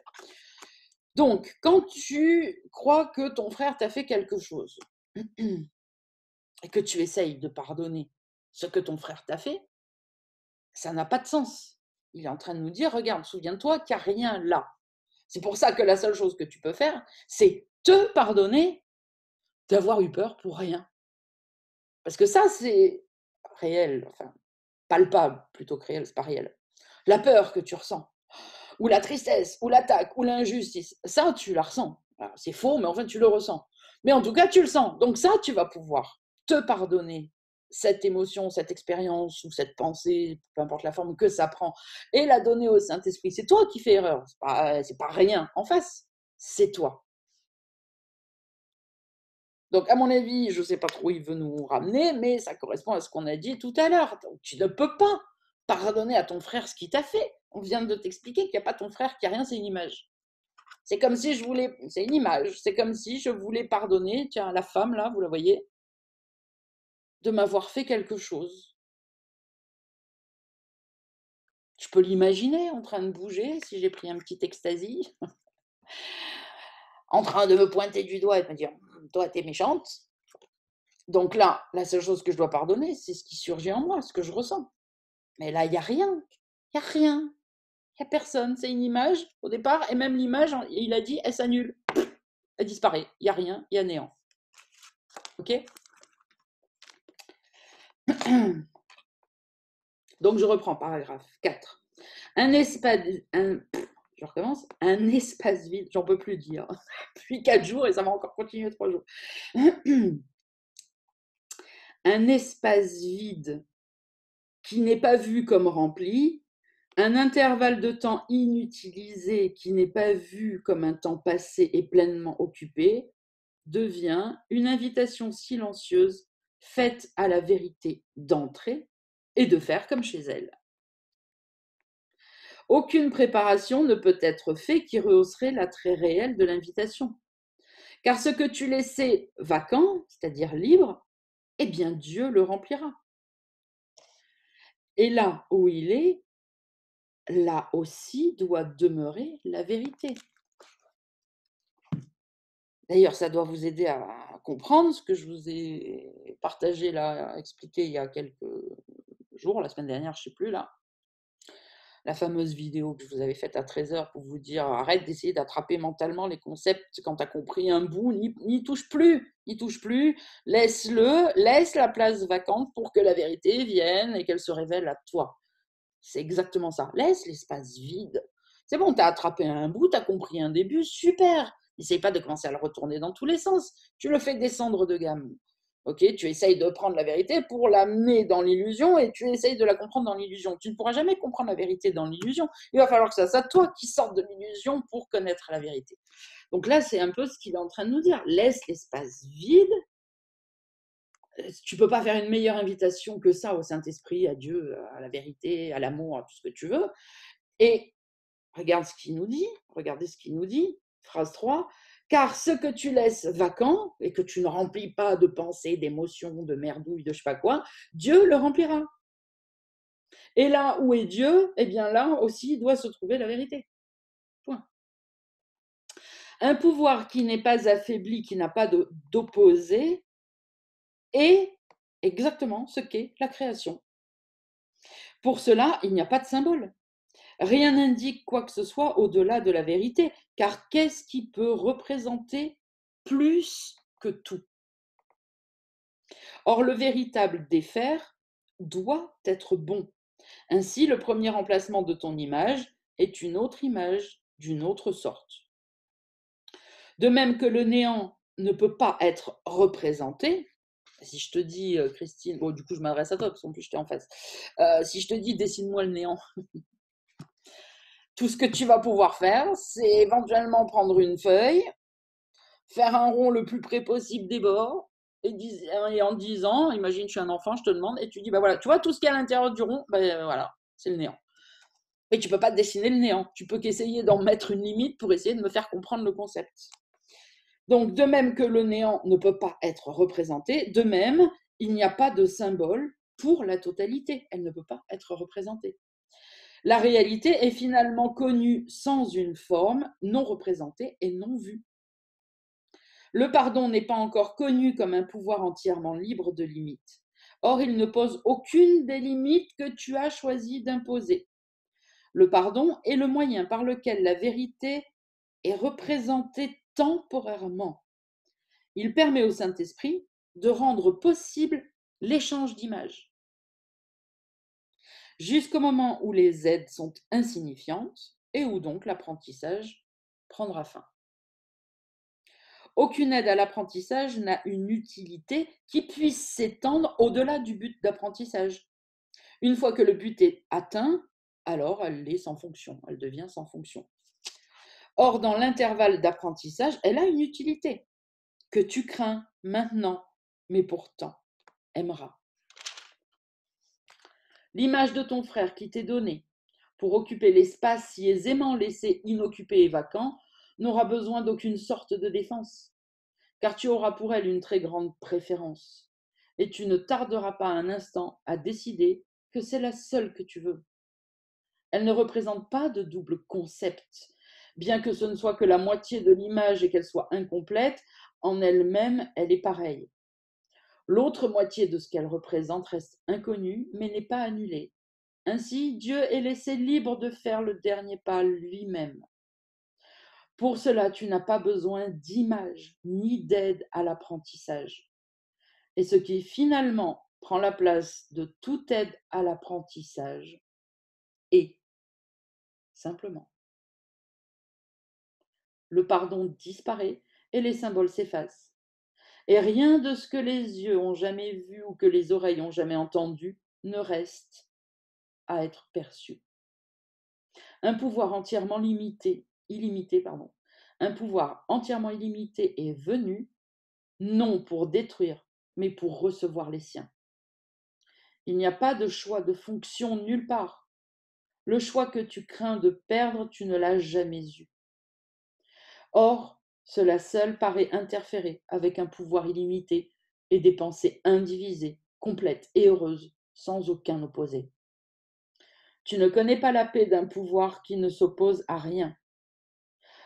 A: Donc, quand tu crois que ton frère t'a fait quelque chose et que tu essayes de pardonner ce que ton frère t'a fait, ça n'a pas de sens. Il est en train de nous dire, regarde, souviens-toi qu'il n'y a rien là. C'est pour ça que la seule chose que tu peux faire, c'est te pardonner d'avoir eu peur pour rien. Parce que ça, c'est réel, enfin, palpable plutôt que réel, c'est pas réel. La peur que tu ressens, ou la tristesse, ou l'attaque, ou l'injustice, ça, tu la ressens. C'est faux, mais enfin, tu le ressens. Mais en tout cas, tu le sens. Donc ça, tu vas pouvoir te pardonner cette émotion, cette expérience, ou cette pensée, peu importe la forme que ça prend, et la donner au Saint-Esprit. C'est toi qui fais erreur, c'est pas rien en face, c'est toi. Donc, à mon avis, je ne sais pas trop où il veut nous ramener, mais ça correspond à ce qu'on a dit tout à l'heure. Donc, tu ne peux pas pardonner à ton frère ce qu'il t'a fait. On vient de t'expliquer qu'il n'y a pas ton frère, qu'il n'y a rien, c'est une image. C'est comme si je voulais, c'est une image, c'est comme si je voulais pardonner, tiens, la femme là, vous la voyez, de m'avoir fait quelque chose. Je peux l'imaginer en train de bouger si j'ai pris un petit ecstasy. en train de me pointer du doigt et de me dire toi, t'es méchante. Donc là, la seule chose que je dois pardonner, c'est ce qui surgit en moi, ce que je ressens. Mais là, il n'y a rien. Il n'y a rien. Il n'y a personne. C'est une image au départ. Et même l'image, il a dit, elle s'annule. Elle disparaît. Il n'y a rien. Il y a néant. OK? Donc, je reprends paragraphe 4. Je recommence. Un espace vide. J'en peux plus dire. Depuis 4 jours et ça va encore continuer 3 jours. Un espace vide qui n'est pas vu comme rempli, un intervalle de temps inutilisé qui n'est pas vu comme un temps passé et pleinement occupé, devient une invitation silencieuse faite à la vérité d'entrer et de faire comme chez elle. Aucune préparation ne peut être faite qui rehausserait l'attrait réel de l'invitation. Car ce que tu laissais vacant, c'est-à-dire libre, eh bien Dieu le remplira. Et là où il est, là aussi doit demeurer la vérité. D'ailleurs, ça doit vous aider à comprendre ce que je vous ai partagé là, expliqué il y a quelques jours, la semaine dernière, je ne sais plus là. La fameuse vidéo que je vous avais faite à 13h pour vous dire arrête d'essayer d'attraper mentalement les concepts quand tu as compris un bout, n'y touche plus, laisse-le, laisse la place vacante pour que la vérité vienne et qu'elle se révèle à toi. C'est exactement ça. Laisse l'espace vide. C'est bon, tu as attrapé un bout, tu as compris un début, super. N'essaye pas de commencer à le retourner dans tous les sens. Tu le fais descendre de gamme. Ok, tu essayes de prendre la vérité pour l'amener dans l'illusion et tu essayes de la comprendre dans l'illusion. Tu ne pourras jamais comprendre la vérité dans l'illusion. Il va falloir que ça soit toi qui sortes de l'illusion pour connaître la vérité. Donc là, c'est un peu ce qu'il est en train de nous dire. Laisse l'espace vide. Tu peux pas faire une meilleure invitation que ça au Saint-Esprit, à Dieu, à la vérité, à l'amour, à tout ce que tu veux. Et regarde ce qu'il nous dit, regardez ce qu'il nous dit, phrase 3, car ce que tu laisses vacant et que tu ne remplis pas de pensées, d'émotions, de merdouilles, de je sais pas quoi, Dieu le remplira. Et là où est Dieu, eh bien là aussi doit se trouver la vérité. Point. Un pouvoir qui n'est pas affaibli, qui n'a pas d'opposé, est exactement ce qu'est la création. Pour cela, il n'y a pas de symbole. Rien n'indique quoi que ce soit au-delà de la vérité, car qu'est-ce qui peut représenter plus que tout? Or, le véritable défaire doit être bon. Ainsi, le premier remplacement de ton image est une autre image d'une autre sorte. De même que le néant ne peut pas être représenté, si je te dis, Christine, bon, du coup, je m'adresse à toi, parce qu'en plus, je t'ai en face. Si je te dis, dessine-moi le néant, tout ce que tu vas pouvoir faire, c'est éventuellement prendre une feuille, faire un rond le plus près possible des bords, et en disant, imagine, je suis un enfant, je te demande, et tu dis, bah voilà, tu vois tout ce qu'il y a à l'intérieur du rond, ben voilà, c'est le néant. Mais tu peux pas dessiner le néant, tu peux qu'essayer d'en mettre une limite pour essayer de me faire comprendre le concept. Donc, de même que le néant ne peut pas être représenté, de même, il n'y a pas de symbole pour la totalité, elle ne peut pas être représentée. La réalité est finalement connue sans une forme, non représentée et non vue. Le pardon n'est pas encore connu comme un pouvoir entièrement libre de limites. Or, il ne pose aucune des limites que tu as choisi d'imposer. Le pardon est le moyen par lequel la vérité est représentée temporairement. Il permet au Saint-Esprit de rendre possible l'échange d'images. Jusqu'au moment où les aides sont insignifiantes et où donc l'apprentissage prendra fin. Aucune aide à l'apprentissage n'a une utilité qui puisse s'étendre au-delà du but d'apprentissage. Une fois que le but est atteint, alors elle est sans fonction, elle devient sans fonction. Or, dans l'intervalle d'apprentissage, elle a une utilité que tu crains maintenant, mais pourtant aimeras. L'image de ton frère qui t'est donnée pour occuper l'espace si aisément laissé inoccupé et vacant n'aura besoin d'aucune sorte de défense, car tu auras pour elle une très grande préférence, et tu ne tarderas pas un instant à décider que c'est la seule que tu veux. Elle ne représente pas de double concept, Bien que ce ne soit que la moitié de l'image et qu'elle soit incomplète, en elle-même, elle est pareille. L'autre moitié de ce qu'elle représente reste inconnue, mais n'est pas annulée. Ainsi, Dieu est laissé libre de faire le dernier pas lui-même. Pour cela, tu n'as pas besoin d'image ni d'aide à l'apprentissage. Et ce qui finalement prend la place de toute aide à l'apprentissage est simplement. Le pardon disparaît et les symboles s'effacent. Et rien de ce que les yeux ont jamais vu ou que les oreilles ont jamais entendu ne reste à être perçu. Un pouvoir entièrement illimité, un pouvoir entièrement illimité est venu, non pour détruire, mais pour recevoir les siens. Il n'y a pas de choix de fonction nulle part. Le choix que tu crains de perdre, tu ne l'as jamais eu. Or, cela seul paraît interférer avec un pouvoir illimité et des pensées indivisées, complètes et heureuses, sans aucun opposé. Tu ne connais pas la paix d'un pouvoir qui ne s'oppose à rien.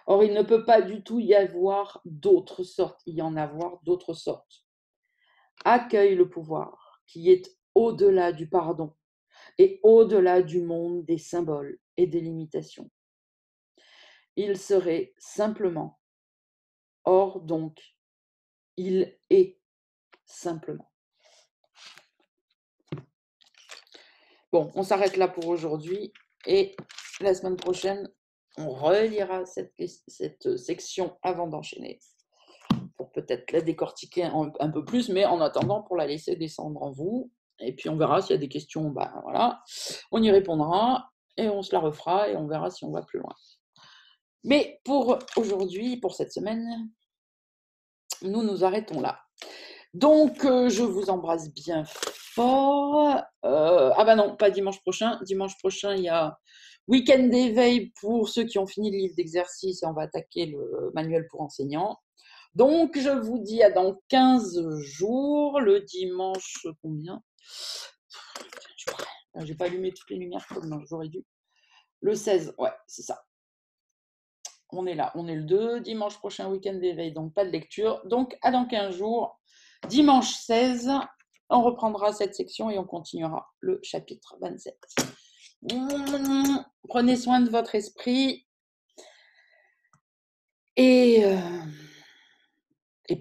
A: Or, il ne peut pas du tout y en avoir d'autres sortes. Accueille le pouvoir qui est au-delà du pardon et au-delà du monde des symboles et des limitations. Il serait simplement. Or, donc, il est simplement. Bon, on s'arrête là pour aujourd'hui et la semaine prochaine, on relira cette section avant d'enchaîner pour peut-être la décortiquer un peu plus, mais en attendant, pour la laisser descendre en vous. Et puis on verra s'il y a des questions, voilà, on y répondra et on se la refera et on verra si on va plus loin. Mais pour aujourd'hui, pour cette semaine, nous nous arrêtons là. Donc, je vous embrasse bien fort. Non, pas dimanche prochain. Dimanche prochain, il y a week-end d'éveil pour ceux qui ont fini le livre d'exercice et on va attaquer le manuel pour enseignants. Donc, je vous dis à dans 15 jours, le dimanche, combien? Je n'ai pas allumé toutes les lumières comme j'aurais dû. Le 16, ouais, c'est ça. On est là, on est le 2, dimanche prochain, week-end d'éveil, donc pas de lecture. Donc, à dans 15 jours, dimanche 16, on reprendra cette section et on continuera le chapitre 27. Prenez soin de votre esprit et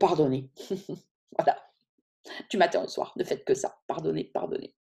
A: pardonnez. Voilà. Du matin au soir, ne faites que ça. Pardonnez, pardonnez.